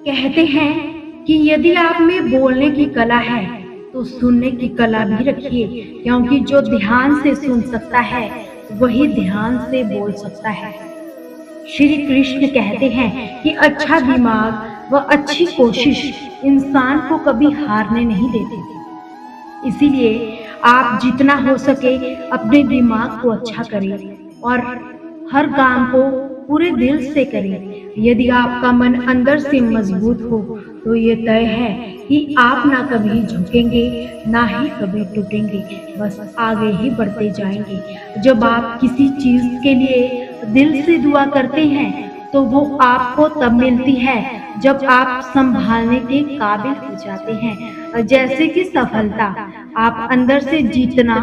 कहते हैं कि यदि आप में बोलने की कला है तो सुनने की कला भी रखिए, क्योंकि जो ध्यान से सुन सकता है वही ध्यान से बोल सकता है। श्री कृष्ण कहते हैं कि अच्छा दिमाग व अच्छी कोशिश इंसान को कभी हारने नहीं देती। इसीलिए आप जितना हो सके अपने दिमाग को अच्छा करें और हर काम को पूरे दिल से करें। यदि आपका मन अंदर से मजबूत हो तो ये तय है कि आप ना कभी झुकेंगे ना ही कभी टूटेंगे, बस आगे ही बढ़ते जाएंगे। जब आप किसी चीज के लिए दिल से दुआ करते हैं तो वो आपको तब मिलती है जब आप संभालने के काबिल हो जाते हैं। जैसे कि सफलता, आप अंदर से जितना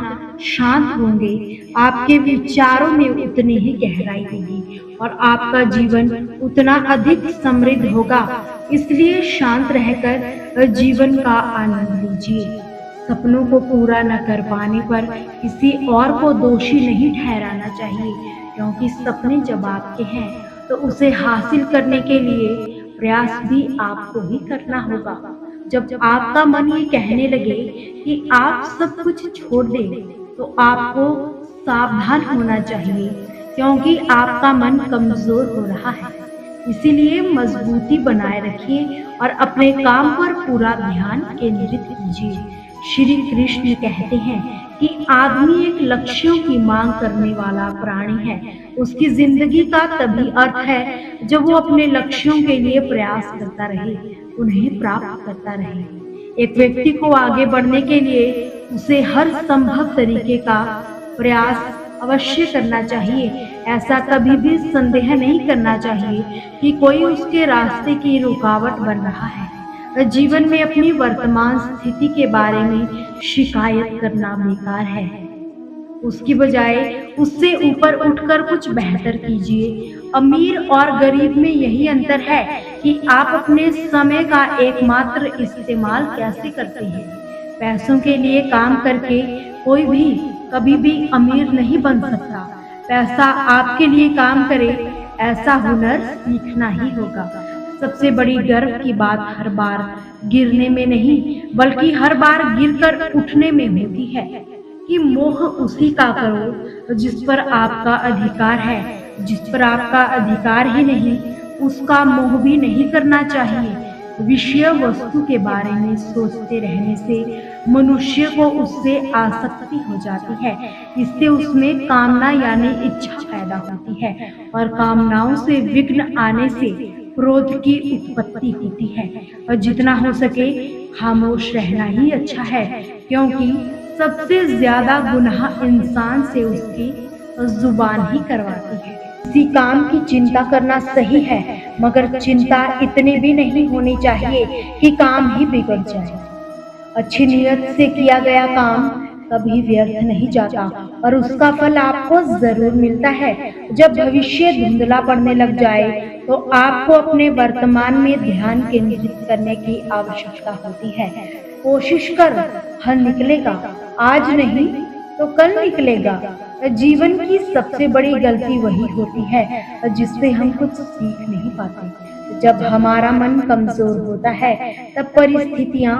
शांत होंगे आपके विचारों में उतनी ही गहराई होगी और आपका जीवन उतना अधिक समृद्ध होगा। इसलिए शांत रहकर जीवन का आनंद लीजिए। सपनों को पूरा न कर पाने पर किसी और को दोषी नहीं ठहराना चाहिए, क्योंकि सपने जब आपके हैं तो उसे हासिल करने के लिए प्रयास भी आपको ही करना होगा। जब आपका मन ये कहने लगे कि आप सब कुछ छोड़ दें तो आपको सावधान होना चाहिए, क्योंकि आपका मन कमजोर हो रहा है। इसीलिए मजबूती बनाए रखिए और अपने काम पर पूरा ध्यान केंद्रित कीजिए। श्री कृष्ण कहते हैं कि आदमी एक लक्ष्यों की मांग करने वाला प्राणी है। उसकी जिंदगी का तभी अर्थ है जब वो अपने लक्ष्यों के लिए प्रयास करता रहे, उन्हें प्राप्त करता रहे। एक व्यक्ति को आगे बढ़ने के लिए उसे हर संभव तरीके का प्रयास अवश्य करना चाहिए। ऐसा कभी भी संदेह नहीं करना चाहिए कि कोई उसके रास्ते की रुकावट बन रहा है। जीवन में अपनी वर्तमान स्थिति के बारे में शिकायत करना बेकार है। उसकी बजाय उससे ऊपर उठकर कुछ बेहतर कीजिए। अमीर और गरीब में यही अंतर है कि आप अपने समय का एकमात्र इस्तेमाल कैसे करते हैं। पैसों के लिए काम करके कोई भी कभी भी अमीर नहीं बन सकता। पैसा आपके लिए काम करे, ऐसा हुनर सीखना ही होगा। सबसे बड़ी गर्व की बात हर बार गिरने में नहीं बल्कि हर बार गिरकर उठने में होती है कि मोह उसी का करो जिस पर आपका अधिकार है। जिस पर आपका अधिकार ही नहीं उसका मोह भी नहीं करना चाहिए। विषय वस्तु के बारे में सोचते रहने से मनुष्य को उससे आसक्ति हो जाती है। इससे उसमें कामना यानी इच्छा पैदा होती है और कामनाओं से विघ्न आने से क्रोध की उत्पत्ति होती है। और जितना हो सके खामोश रहना ही अच्छा है, क्योंकि सबसे ज्यादा गुनाह इंसान से उसकी जुबान ही करवाती है। किसी काम की चिंता करना सही है, मगर चिंता इतनी भी नहीं होनी चाहिए कि काम ही बिगड़ जाए। अच्छी नीयत से किया गया काम कभी व्यर्थ नहीं जाता और उसका फल आपको जरूर मिलता है। जब भविष्य धुंधला पड़ने लग जाए तो आपको अपने वर्तमान में ध्यान केंद्रित करने की आवश्यकता होती है। कोशिश कर, हल निकलेगा। आज नहीं तो कल निकलेगा। जीवन की सबसे बड़ी गलती वही होती है जिससे हम कुछ सीख नहीं पाते। जब हमारा मन कमजोर होता है तब परिस्थितियां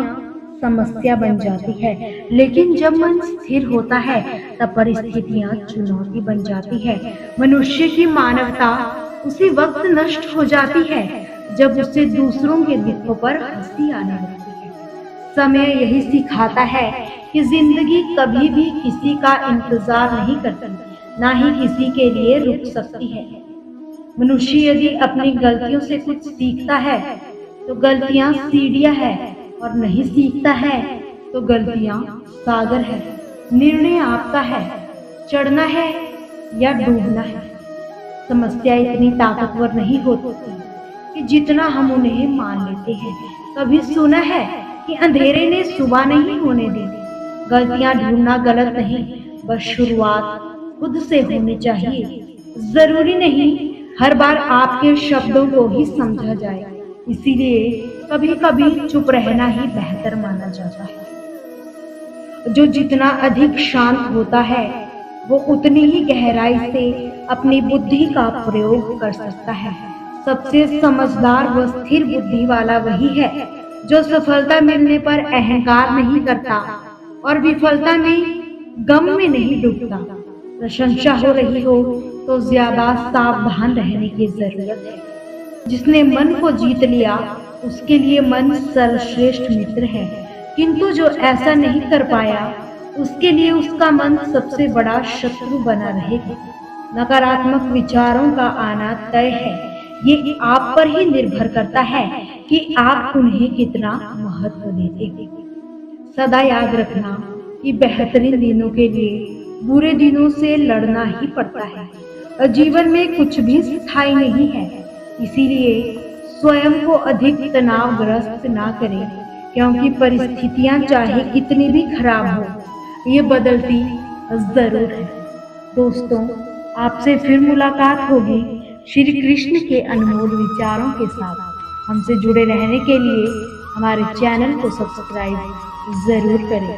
समस्या बन जाती है, लेकिन जब मन स्थिर होता है तब परिस्थितियां चुनौती बन जाती है। मनुष्य की मानवता उसी वक्त नष्ट हो जाती है जब उसे दूसरों के दुखों पर हंसी आने लगती है। समय यही सिखाता है कि जिंदगी कभी भी किसी का इंतजार नहीं करती, ना ही किसी के लिए रुक सकती है। मनुष्य यदि अपनी गलतियों से कुछ सीखता है तो गलतियां सीढ़ियां है, और नहीं सीखता है तो गलतियां सागर है। निर्णय आपका है, चढ़ना है या डूबना है। समस्या इतनी ताकतवर नहीं होती कि जितना हम उन्हें मान लेते हैं। कभी सुना है कि अंधेरे ने सुबह नहीं होने दी। गलतियां ढूंढना गलत नहीं, बस शुरुआत खुद से होनी चाहिए। जरूरी नहीं हर बार आपके शब्दों को ही समझा जाए, इसीलिए कभी कभी चुप रहना ही बेहतर माना जाता है। जो जितना अधिक शांत होता है वो उतनी ही गहराई से अपनी बुद्धि का प्रयोग कर सकता है। सबसे समझदार व स्थिर बुद्धि वाला वही है जो सफलता मिलने पर अहंकार नहीं करता और विफलता में गम में नहीं डूबता। प्रशंसा हो रही हो तो ज्यादा सावधान रहने की जरूरत है। जिसने मन को जीत लिया उसके लिए मन सर्वश्रेष्ठ मित्र है, किंतु जो ऐसा नहीं कर पाया उसके लिए उसका मन सबसे बड़ा शत्रु बना रहेगा। नकारात्मक विचारों का आना तय है। ये आप पर ही निर्भर करता है कि आप उन्हें कितना महत्व देते हैं। सदा याद रखना कि बेहतरीन दिनों के लिए बुरे दिनों से लड़ना ही पड़ता है और जीवन में कुछ भी स्थायी नहीं है। इसीलिए स्वयं को अधिक तनावग्रस्त ना करें, क्योंकि परिस्थितियां चाहे कितनी भी खराब हो, ये बदलती जरूर है। दोस्तों, आपसे फिर मुलाकात होगी श्री कृष्ण के अनमोल विचारों के साथ। हमसे जुड़े रहने के लिए हमारे चैनल को सब्सक्राइब जरूर करें।